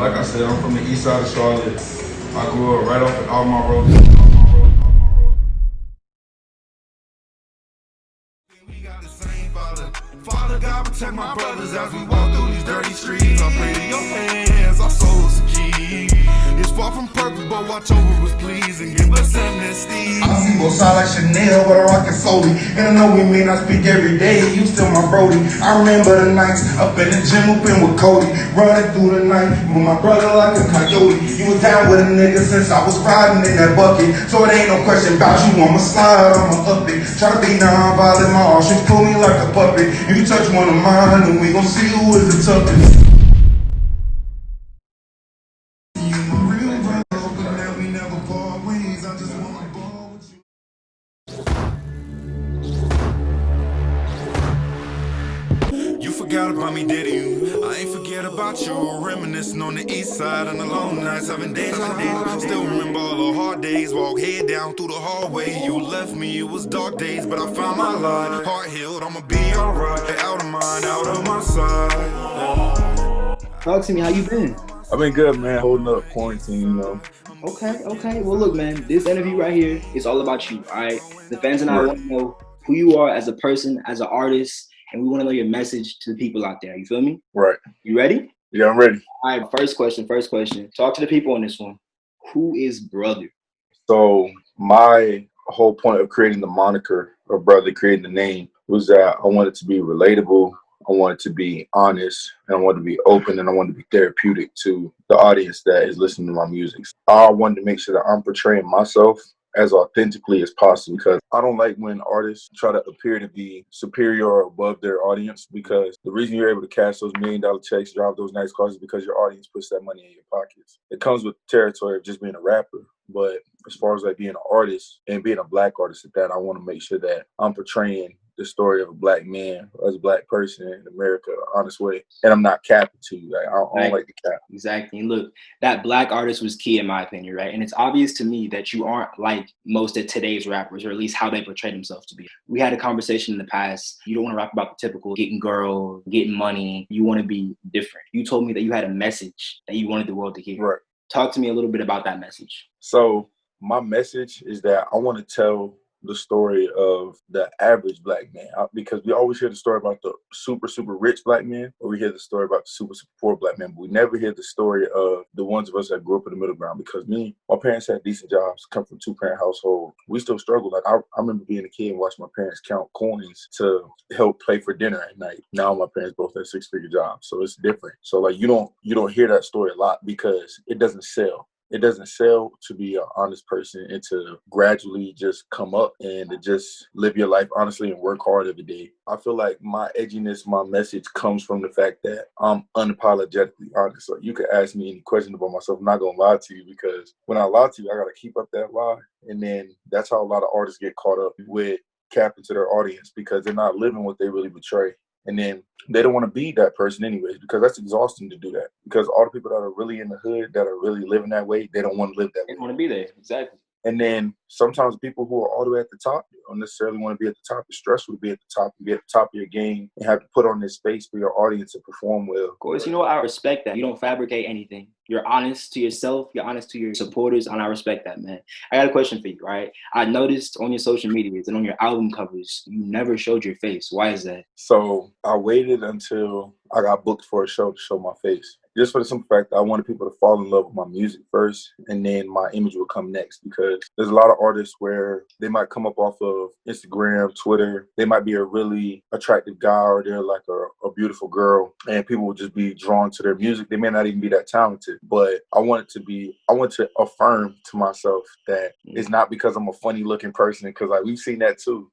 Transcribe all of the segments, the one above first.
Like I said, I'm from the east side of Charlotte. I grew up right off of all my roads. We got the same father. Father God, protect my brothers as we walk through these dirty streets. I pray to your hands, our souls are key. It's far from perfect, but watch over us, please, and give us amnesty. I see both sides like Chanel, but I rock it solely. And I know we may not speak every day, you still my brody. I remember the nights up in the gym, whooping with Cody. Running through the night with my brother like a coyote. You was down with a nigga since I was riding in that bucket. So it ain't no question about you, I'ma slide, I'ma up it. Try to be non-violent, my options pull me like a puppet. If you touch one of mine, then we gon' see who is the toughest. You forgot about me, did you? I ain't forget about you. Reminiscing on the east side on the long nights, 7 days. Still remember all the hard days. Walk head down through the hallway. You left me, it was dark days, but I found my light. Heart healed, I'ma be alright. Out of mind, out of my sight. Talk to me, how you been? I've been good, man. Holding up quarantine, you know. Okay. Well, look, man, this interview right here is all about you, all right? The fans and I Right. want to know who you are as a person, as an artist, and we want to know your message to the people out there. You feel me? Right. You ready? Yeah, I'm ready. All right, first question. Talk to the people on this one. Who is Brother? So my whole point of creating the moniker or brother, creating the name, was that I wanted to be relatable. I wanted to be honest, and I wanted to be open, and I wanted to be therapeutic to the audience that is listening to my music. I wanted to make sure that I'm portraying myself as authentically as possible, because I don't like when artists try to appear to be superior or above their audience, because the reason you're able to cash those $1 million checks, drive those nice cars, is because your audience puts that money in your pockets. It comes with the territory of just being a rapper. But as far as like being an artist and being a black artist at that, I want to make sure that I'm portraying the story of a black man as a black person in America, honest way. And I'm not capping to you. Like, I don't like the cap. Exactly. And look, that black artist was key in my opinion, right? And it's obvious to me that you aren't like most of today's rappers, or at least how they portray themselves to be. We had a conversation in the past. You don't want to rap about the typical getting girls, getting money. You want to be different. You told me that you had a message that you wanted the world to hear. Right. Talk to me a little bit about that message. So my message is that I want to tell the story of the average black man, because we always hear the story about the super, super rich black man, or we hear the story about the super, super poor black man, but we never hear the story of the ones of us that grew up in the middle ground. Because my parents had decent jobs, come from 2-parent household. We still struggle. Like I remember being a kid and watching my parents count coins to help pay for dinner at night. Now my parents both have 6-figure jobs, so it's different. So like you don't hear that story a lot because it doesn't sell. It doesn't sell to be an honest person and to gradually just come up and to just live your life honestly and work hard every day. I feel like my edginess, my message comes from the fact that I'm unapologetically honest. So you could ask me any question about myself. I'm not going to lie to you, because when I lie to you, I got to keep up that lie. And then that's how a lot of artists get caught up with capping to their audience, because they're not living what they really portray. And then they don't want to be that person anyways, because that's exhausting to do that. Because all the people that are really in the hood, that are really living that way, they don't want to live that way. They don't want to be there. Exactly. And then sometimes people who are all the way at the top don't necessarily want to be at the top. It's stressful to be at the top and be at the top of your game and have to put on this space for your audience to perform well. Of course, you know what? I respect that. You don't fabricate anything. You're honest to yourself. You're honest to your supporters, and I respect that, man. I got a question for you, right? I noticed on your social medias and on your album covers, you never showed your face. Why is that? So I waited until I got booked for a show to show my face, just for the simple fact that I wanted people to fall in love with my music first, and then my image will come next. Because there's a lot of artists where they might come up off of Instagram, Twitter. They might be a really attractive guy, or they're like a beautiful girl, and people will just be drawn to their music. They may not even be that talented, but I want to affirm to myself that it's not because I'm a funny looking person, because like we've seen that too.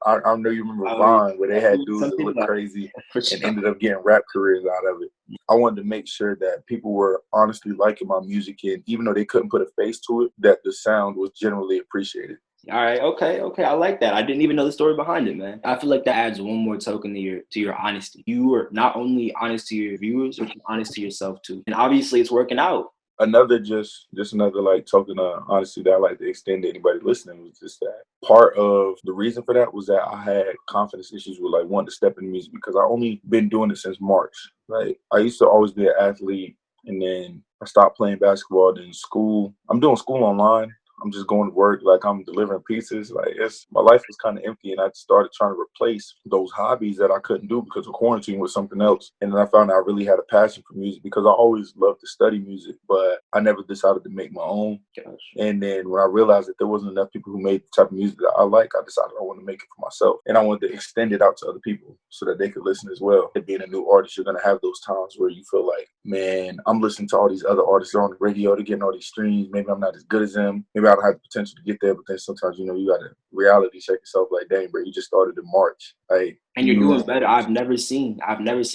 I know you remember Vine, where they had dudes that looked crazy and ended up getting rap careers out of it. I wanted to make sure that people were honestly liking my music, and even though they couldn't put a face to it, that the sound was generally appreciated. All right, okay. I like that. I didn't even know the story behind it, man. I feel like that adds one more token to your honesty. You are not only honest to your viewers, but you're honest to yourself too. And obviously it's working out. Another like token of honesty that I like to extend to anybody listening was just that part of the reason for that was that I had confidence issues with like wanting to step into music, because I only been doing it since March. Like I used to always be an athlete. and then I stopped playing basketball. Then school, I'm doing school online. I'm just going to work, like I'm delivering pizzas. Like my life was kind of empty, and I started trying to replace those hobbies that I couldn't do because of quarantine with something else. And then I found out I really had a passion for music because I always loved to study music, but I never decided to make my own. Gotcha. And then when I realized that there wasn't enough people who made the type of music that I like, I decided I want to make it for myself, and I wanted to extend it out to other people so that they could listen as well. And being a new artist, you're gonna have those times where you feel like, man, I'm listening to all these other artists on the radio, they're getting all these streams. Maybe I'm not as good as them. Maybe I don't have the potential to get there. But then sometimes, you know, you gotta reality check yourself. Like, dang, bro, you just started in March. Like, And you're doing better. I've never seen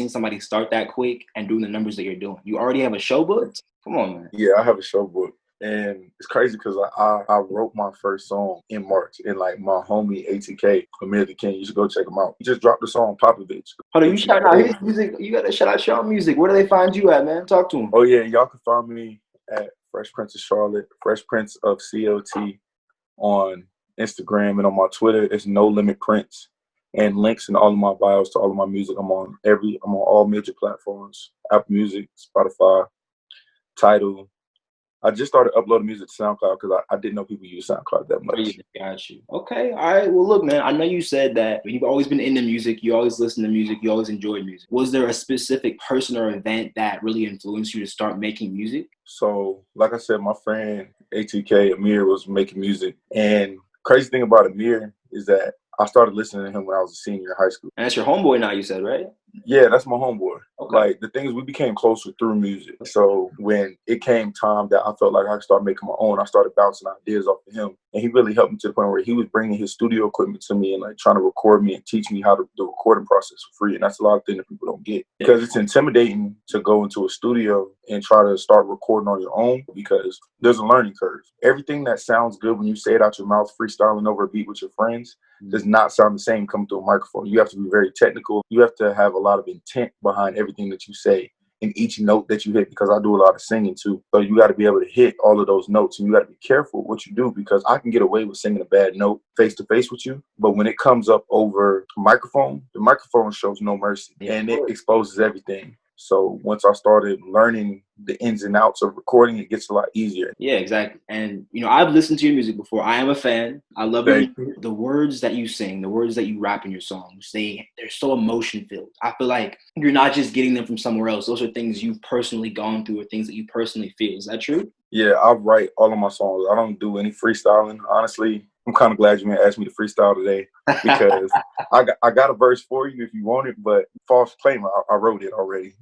somebody start that quick and doing the numbers that you're doing. You already have a show booked? Come on, man. Yeah, I have a show booked. And it's crazy because I wrote my first song in March, and like my homie ATK, Amir the King, you should go check him out. He just dropped the song Popovich. Hold on, you shout out his music. You gotta shout out your music. Where do they find you at, man? Talk to him. Oh yeah, y'all can find me at Fresh Prince of Charlotte, Fresh Prince of CLT on Instagram, and on my Twitter it's No Limit Prince. And links in all of my bios to all of my music. I'm on all major platforms: Apple Music, Spotify, Tidal. I just started uploading music to SoundCloud because I didn't know people use SoundCloud that much. Got you. Okay. All right. Well, look, man, I know you said that you've always been into music. You always listen to music. You always enjoyed music. Was there a specific person or event that really influenced you to start making music? So, like I said, my friend ATK, Amir, was making music. And crazy thing about Amir is that I started listening to him when I was a senior in high school. And that's your homeboy now, you said, right? Yeah, that's my homeboy. Okay. Like, the thing is, we became closer through music. So when it came time that I felt like I could start making my own, I started bouncing ideas off of him. And he really helped me to the point where he was bringing his studio equipment to me and like trying to record me and teach me how to the recording process for free. And that's a lot of things that people don't get, because it's intimidating to go into a studio and try to start recording on your own because there's a learning curve. Everything that sounds good when you say it out your mouth, freestyling over a beat with your friends, does not sound the same coming through a microphone. You have to be very technical. You have to have a lot of intent behind everything that you say and each note that you hit, because I do a lot of singing too. So you got to be able to hit all of those notes, and you got to be careful what you do, because I can get away with singing a bad note face to face with you, but when it comes up over a microphone, the microphone shows no mercy, and it exposes everything. So once I started learning the ins and outs of recording, it gets a lot easier. Yeah, exactly. And, you know, I've listened to your music before. I am a fan. I love the words that you sing, the words that you rap in your songs. They're so emotion filled. I feel like you're not just getting them from somewhere else. Those are things you've personally gone through or things that you personally feel. Is that true? Yeah, I write all of my songs. I don't do any freestyling. Honestly, I'm kind of glad you asked me to freestyle today, because I got a verse for you if you want it, but false claim, I wrote it already.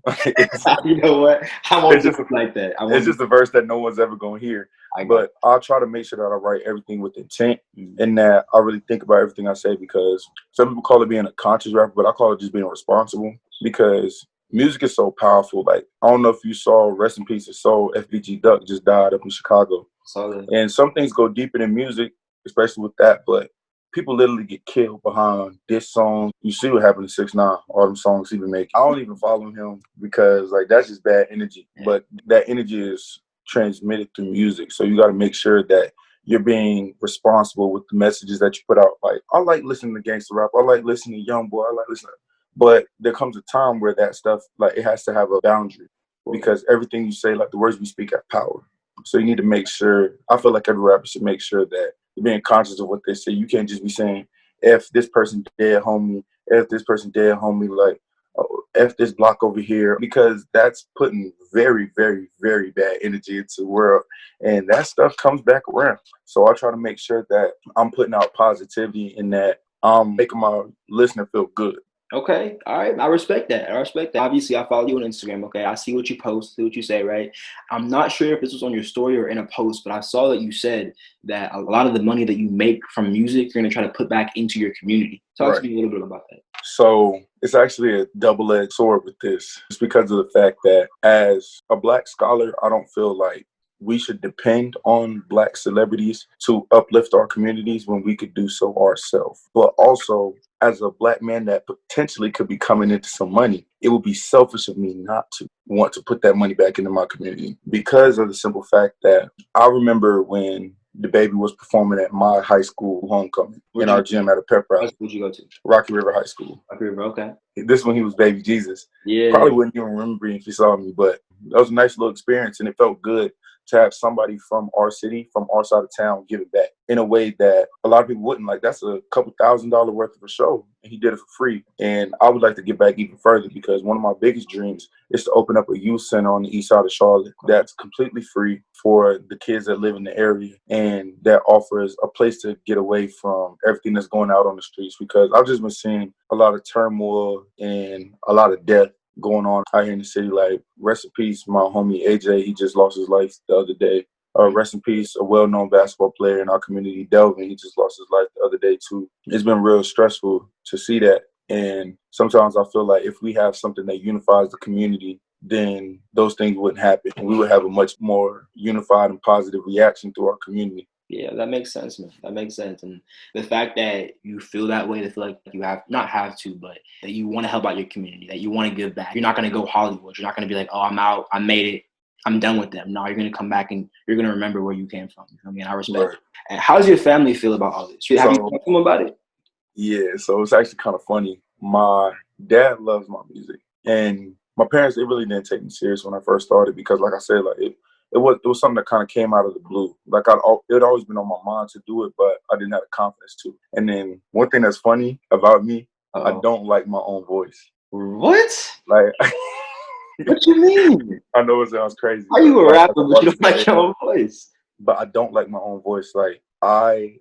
You know what? I won't just like that. It's just a verse that no one's ever going to hear. But I'll try to make sure that I write everything with intent and that I really think about everything I say, because some people call it being a conscious rapper, but I call it just being responsible, because music is so powerful. Like, I don't know if you saw, rest in peace, his soul, FBG Duck just died up in Chicago. And some things go deeper than music, especially with that, but people literally get killed behind this song. You see what happened to 6ix9ine, all them songs he been making. I don't even follow him because like that's just bad energy, but that energy is transmitted through music. So you got to make sure that you're being responsible with the messages that you put out. Like, I like listening to gangster rap. I like listening to YoungBoy. I like listening, but there comes a time where that stuff, like, it has to have a boundary, because everything you say, like the words we speak, have power. So you need to make sure, I feel like every rapper should make sure that you're being conscious of what they say. You can't just be saying, F this person dead, homie, F this person dead, homie, like, oh, F this block over here, because that's putting very, very, very bad energy into the world. And that stuff comes back around. So I try to make sure that I'm putting out positivity and that I'm making my listener feel good. Okay. All right. I respect that. Obviously, I follow you on Instagram. Okay. I see what you post, see what you say, right? I'm not sure if this was on your story or in a post, but I saw that you said that a lot of the money that you make from music, you're going to try to put back into your community. Talk to me a little bit about that. So it's actually a double-edged sword with this. It's because of the fact that as a Black scholar, I don't feel like we should depend on Black celebrities to uplift our communities when we could do so ourselves. But also, as a Black man that potentially could be coming into some money, it would be selfish of me not to want to put that money back into my community, because of the simple fact that I remember when the baby was performing at my high school homecoming in our gym at a pep What rally. school did you go to? Rocky River High School. Rocky River, okay. This one he was baby Jesus. Yeah. Probably wouldn't even remember if he saw me, but that was a nice little experience, and it felt good to have somebody from our city, from our side of town, give it back in a way that a lot of people wouldn't. Like, that's a couple $1,000s worth of a show, and he did it for free. And I would like to give back even further, because one of my biggest dreams is to open up a youth center on the east side of Charlotte that's completely free for the kids that live in the area, and that offers a place to get away from everything that's going out on the streets, because I've just been seeing a lot of turmoil and a lot of death going on out here in the city. Like, rest in peace, my homie AJ, he just lost his life the other day. Rest in peace, a well-known basketball player in our community, Delvin, he just lost his life the other day too. It's been real stressful to see that. And sometimes I feel like if we have something that unifies the community, then those things wouldn't happen. And we would have a much more unified and positive reaction to our community. Yeah, that makes sense, man. That makes sense. And the fact that you feel that way, to feel like you have, not have to, but that you want to help out your community, that you want to give back. You're not going to go Hollywood. You're not going to be like, oh, I'm out, I made it, I'm done with them. No, you're going to come back and you're going to remember where you came from. You know what I mean? I respect Right. it. And how does your family feel about all this? Have you talked to them about it? Yeah, so it's actually kind of funny. My dad loves my music, and my parents, they really didn't take me serious when I first started, because, like I said, like it was something that kind of came out of the blue. Like, it had always been on my mind to do it, but I didn't have the confidence to. And then one thing that's funny about me, I don't like my own voice. What? Like, what you mean? I know it sounds crazy. Are you a rapper, but you don't like your own voice? But I don't like my own voice. Like, I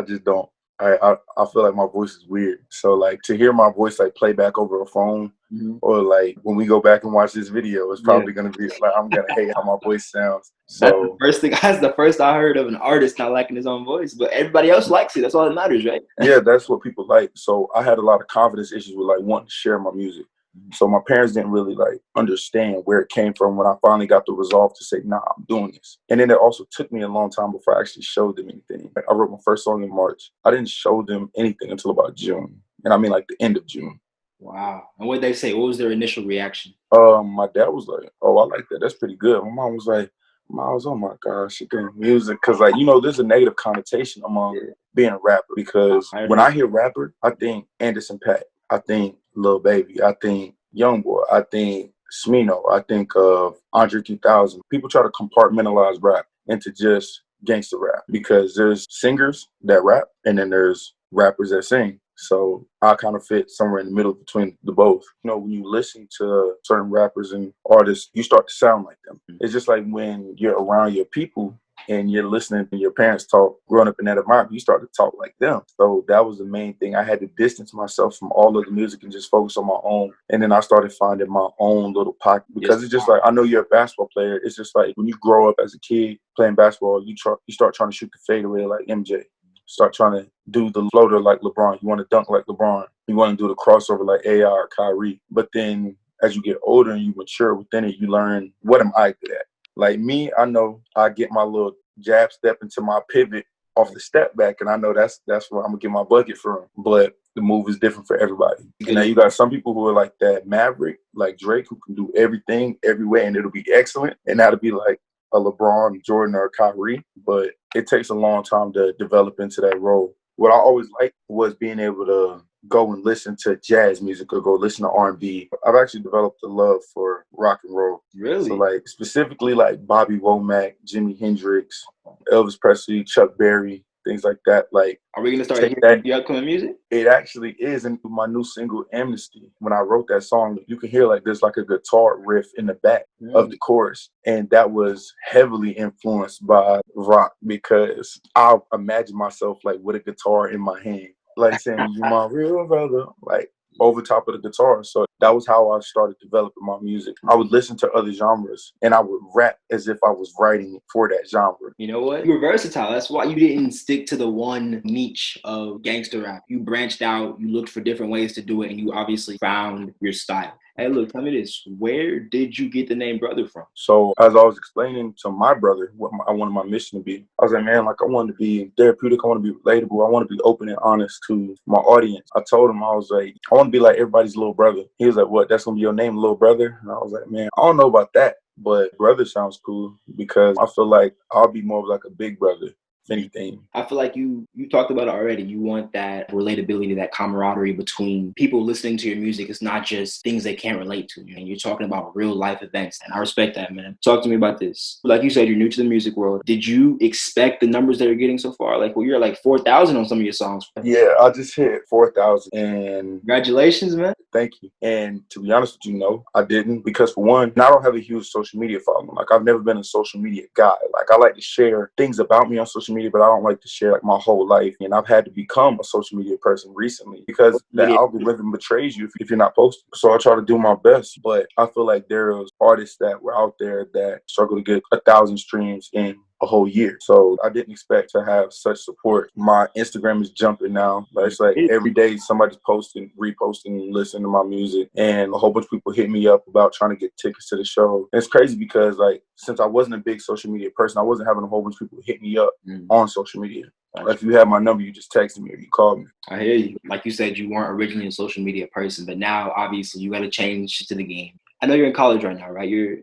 just don't. I feel like my voice is weird. So, like, to hear my voice like play back over a phone, or like when we go back and watch this video, it's probably gonna be like, I'm gonna hate how my voice sounds. So that's the first I heard of an artist not liking his own voice, but everybody else likes it. That's all that matters, right? Yeah, that's what people like. So I had a lot of confidence issues with like wanting to share my music. So my parents didn't really like understand where it came from when I finally got the resolve to say, nah, I'm doing this. And then it also took me a long time before I actually showed them anything. Like, I wrote my first song in March. I didn't show them anything until about June. And I mean like the end of June. Wow. And what did they say? What was their initial reaction? My dad was like, oh, I like that. That's pretty good. My mom was like, Miles, oh my gosh, she doing music. Because, like, you know, there's a negative connotation among being a rapper. Because when I hear rapper, I think Anderson .Paak. I think Lil Baby. I think Youngboy. I think Smino. I think of Andre 3000. People try to compartmentalize rap into just gangster rap, because there's singers that rap and then there's rappers that sing. So I kind of fit somewhere in the middle between the both. You know, when you listen to certain rappers and artists, you start to sound like them. It's just like when you're around your people and you're listening to your parents talk, growing up in that environment, you start to talk like them. So that was the main thing. I had to distance myself from all of the music and just focus on my own. And then I started finding my own little pocket, because it's just like, I know you're a basketball player. It's just like when you grow up as a kid playing basketball, you start trying to shoot the fadeaway like MJ. Start trying to do the floater like LeBron. You want to dunk like LeBron. You want to do the crossover like AI or Kyrie. But then as you get older and you mature within it, you learn, what am I good at? Like me, I know I get my little jab step into my pivot off the step back, and I know that's where I'm gonna get my bucket from. But the move is different for everybody. And now you got some people who are like that Maverick, like Drake, who can do everything everywhere and it'll be excellent. And that'll be like a LeBron, Jordan, or Kyrie. But it takes a long time to develop into that role. What I always liked was being able to go and listen to jazz music or go listen to R&B. I've actually developed a love for rock and roll. Really? So like specifically like Bobby Womack, Jimi Hendrix, Elvis Presley, Chuck Berry, things like that. Like, are we gonna start hearing your upcoming music? It actually is in my new single Amnesty. When I wrote that song, you can hear like there's like a guitar riff in the back of the chorus. And that was heavily influenced by rock, because I imagine myself like with a guitar in my hand, like saying, you my real brother, like over top of the guitar. So that was how I started developing my music. I would listen to other genres and I would rap as if I was writing for that genre. You know what? You were versatile. That's why you didn't stick to the one niche of gangster rap. You branched out, you looked for different ways to do it, and you obviously found your style. Hey, look, tell me this. Where did you get the name Brother from? So as I was explaining to my brother what I wanted my mission to be, I was like, man, like I want to be therapeutic. I want to be relatable. I want to be open and honest to my audience. I told him, I was like, I want to be like everybody's little brother. He was like, what? That's going to be your name, little brother? And I was like, man, I don't know about that. But brother sounds cool, because I feel like I'll be more of like a big brother anything. I feel like you talked about it already. You want that relatability, that camaraderie between people listening to your music. It's not just things they can't relate to. And you're talking about real life events. And I respect that, man. Talk to me about this. Like you said, you're new to the music world. Did you expect the numbers that you're getting so far? Like, well, you're like 4,000 on some of your songs. Yeah, I just hit 4,000, and Congratulations, man. thank you. And to be honest with you, no, I didn't, because for one, I don't have a huge social media following. Like, I've never been a social media guy. Like, I like to share things about me on social media, but I don't like to share like my whole life. And I've had to become a social media person recently because the algorithm betrays you if you're not posting. So I try to do my best, but I feel like there's artists that were out there that struggle to get 1,000 streams in a whole year. So I didn't expect to have such support. My Instagram is jumping now. It's like every day somebody's posting, reposting, listening to my music, and a whole bunch of people hit me up about trying to get tickets to the show. And it's crazy because like, since I wasn't a big social media person, I wasn't having a whole bunch of people hit me up on social media. Like, if you had my number, you just texted me or you called me. I hear you. Like you said, you weren't originally a social media person, but now obviously you got to change to the game. I know you're in college right now, right? You're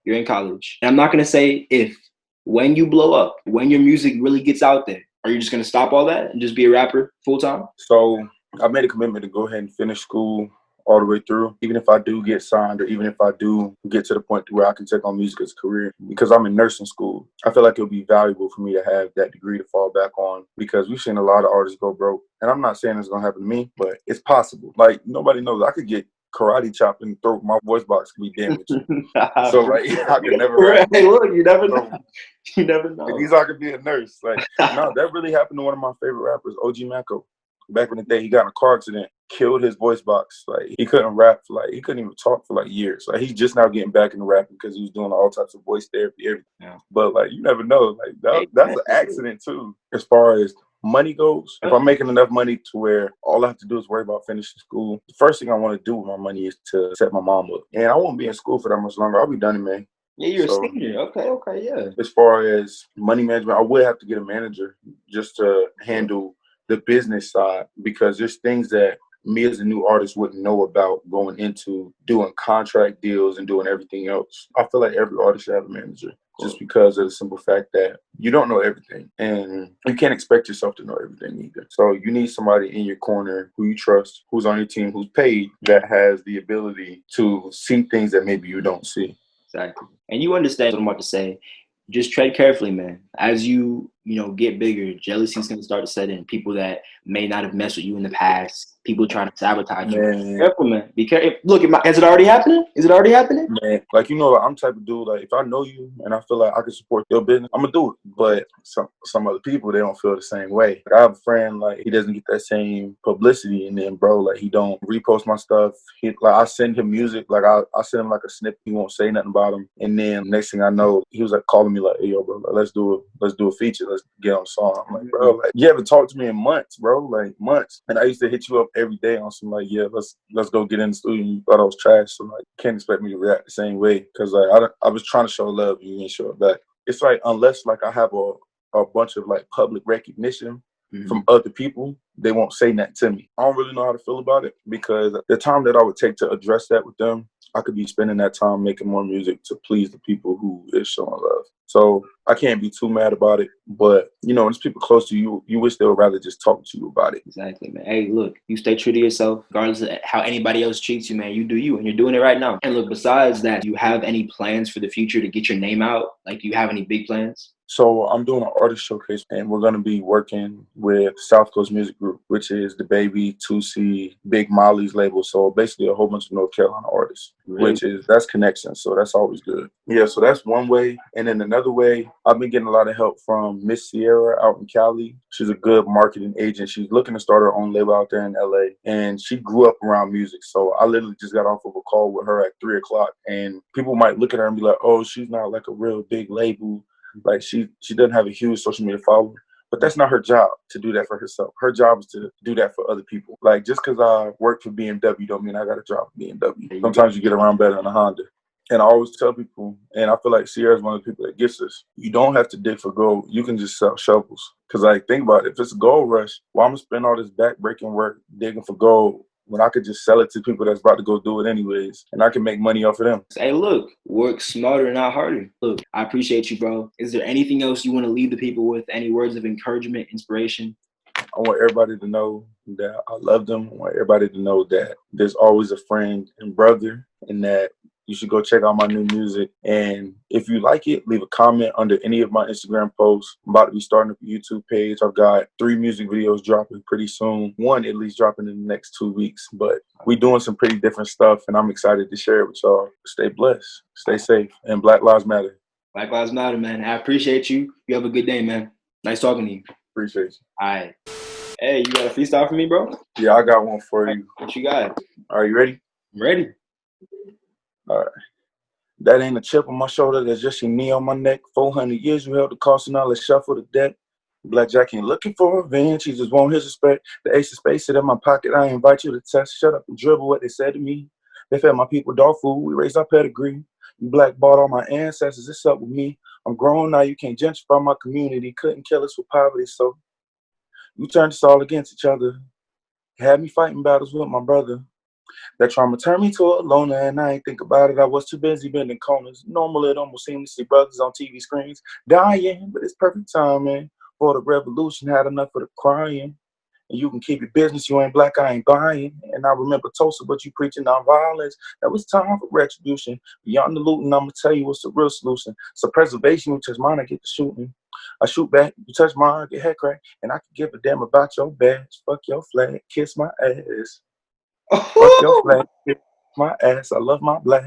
in college. And I'm not gonna say if. When you blow up, when your music really gets out there, are you just going to stop all that and just be a rapper full time? So I made a commitment to go ahead and finish school all the way through, even if I do get signed or even if I do get to the point where I can take on music as a career, because I'm in nursing school. I feel like it'll be valuable for me to have that degree to fall back on, because we've seen a lot of artists go broke. And I'm not saying it's going to happen to me, but it's possible. Like, nobody knows. I could get karate chopped in the throat. My voice box could be damaged. So like, I could never rap. Hey, look, you never know. You never know. At least I could be a nurse. Like, no, that really happened to one of my favorite rappers, OG Mako. Back in the day, he got in a car accident, killed his voice box. Like, he couldn't rap for he couldn't even talk for like years. Like, he's just now getting back into rapping because he was doing all types of voice therapy, everything. Yeah. But like, you never know. Like, that's an accident too. As far as money goes, if I'm making enough money to where all I have to do is worry about finishing school, the first thing I want to do with my money is to set my mom up. And I won't be in school for that much longer. I'll be done in May. Yeah, you're a senior. Okay, yeah. As far as money management, I would have to get a manager just to handle the business side, because there's things that me as a new artist wouldn't know about going into doing contract deals and doing everything else. I feel like every artist should have a manager, just because of the simple fact that you don't know everything and you can't expect yourself to know everything either. So you need somebody in your corner who you trust, who's on your team, who's paid, that has the ability to see things that maybe you don't see. Exactly. And you understand what I'm about to say. Just tread carefully, man. As you get bigger, jealousy's going to start to set in. People that may not have messed with you in the past, people trying to sabotage you. Be careful, man. Be careful. Look, is it already happening? Is it already happening? Man, like, I'm the type of dude, like, if I know you and I feel like I can support your business, I'm going to do it. But some other people, they don't feel the same way. Like, I have a friend, like, he doesn't get that same publicity, and then, bro, like, he don't repost my stuff. I send him music. Like, I send him, like, a snippet. He won't say nothing about him. And then next thing I know, he was, like, calling me, like, hey, yo, bro, like, let's do a feature. Let's get on a song. I'm like, bro, like, you haven't talked to me in months, bro, like, months. And I used to hit you up every day on some, like, yeah, let's go get in the studio. You thought I was trash, so, like, can't expect me to react the same way, because, like, I was trying to show love, you didn't show it back. It's like, unless, like, I have a bunch of, like, public recognition from other people, they won't say nothing to me. I don't really know how to feel about it, because the time that I would take to address that with them, I could be spending that time making more music to please the people who is showing love. So I can't be too mad about it. But, when it's people close to you, you wish they would rather just talk to you about it. Exactly, man. Hey, look, you stay true to yourself, regardless of how anybody else treats you, man. You do you, and you're doing it right now. And look, besides that, do you have any plans for the future to get your name out? Like, do you have any big plans? So I'm doing an artist showcase, and we're going to be working with South Coast Music Group, which is the Baby, 2C, Big Molly's label. So basically a whole bunch of North Carolina artists, that's connections. So that's always good. Yeah, so that's one way. And then another way, I've been getting a lot of help from Miss Sierra out in Cali. She's a good marketing agent. She's looking to start her own label out there in LA. And she grew up around music. So I literally just got off of a call with her at 3:00. And people might look at her and be like, oh, she's not like a real big label. Like, she doesn't have a huge social media following, but that's not her job to do that for herself. Her job is to do that for other people. Like, just because I work for BMW don't mean I got a job for BMW. Sometimes you get around better in a Honda. And I always tell people, and I feel like Sierra's one of the people that gets this, you don't have to dig for gold. You can just sell shovels. Because, like, think about it. If it's a gold rush, well, I'm going to spend all this back-breaking work digging for gold when I could just sell it to people that's about to go do it anyways, and I can make money off of them. Hey, look, work smarter, not harder. Look, I appreciate you, bro. Is there anything else you want to leave the people with? Any words of encouragement, inspiration? I want everybody to know that I love them. I want everybody to know that there's always a friend and brother, and that you should go check out my new music. And if you like it, leave a comment under any of my Instagram posts. I'm about to be starting up a YouTube page. I've got 3 music videos dropping pretty soon. 1 at least dropping in the next 2 weeks. But we're doing some pretty different stuff, and I'm excited to share it with y'all. Stay blessed, stay safe, and Black Lives Matter. Black Lives Matter, man. I appreciate you. You have a good day, man. Nice talking to you. Appreciate you. All right. Hey, you got a freestyle for me, bro? Yeah, I got one for you. What you got? Are you ready? I'm ready. All right. That ain't a chip on my shoulder, that's just your knee on my neck. 400 years you held the cost, and now let's shuffle the deck. Blackjack ain't looking for revenge, he just want his respect. The ace of spades sit in my pocket, I invite you to test. Shut up and dribble what they said to me. They fed my people dog food, we raised our pedigree. You blackballed all my ancestors, it's up with me. I'm grown now, you can't gentrify my community. Couldn't kill us with poverty, so you turned us all against each other. Had me fighting battles with my brother. That trauma turned me to a loner, and I ain't think about it. I was too busy bending corners. Normally, it almost seemed to see brothers on TV screens dying, but it's perfect timing for the revolution. Had enough of the crying. And you can keep your business. You ain't black, I ain't buying. And I remember Tulsa, but you preaching nonviolence. That was time for retribution. Beyond the looting, I'ma tell you what's the real solution. So preservation, you touch mine, I get the shooting. I shoot back, you touch mine, I get head crack. And I can give a damn about your badge. Fuck your flag, kiss my ass. Fuck your flag, kiss my ass. I love my black.